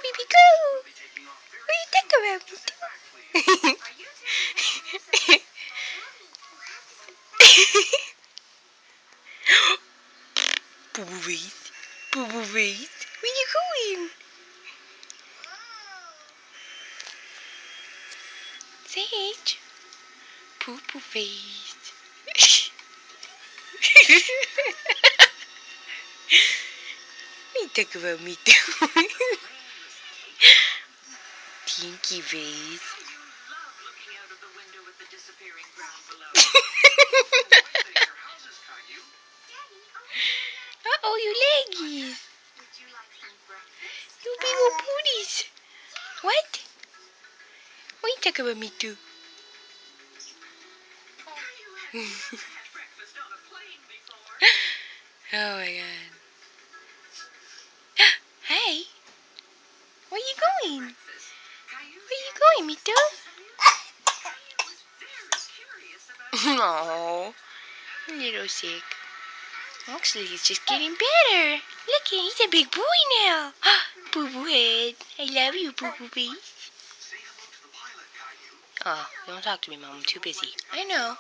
baby girl. What do you think about me? Boo boo face. Boo boo face. Where you going? Sage. Poo poo face. What you think about me too? Tinky face. Uh-oh, you leggies. You big old booties. What? What you think about me too? Oh my god. Hey. Where you going? Where you going, Mito? Oh, a little sick. Actually, he's just getting better. Look, he's a big boy now. Boo boo head. I love you, boo boo face. Oh, don't talk to me, Mom. I'm too busy. I know.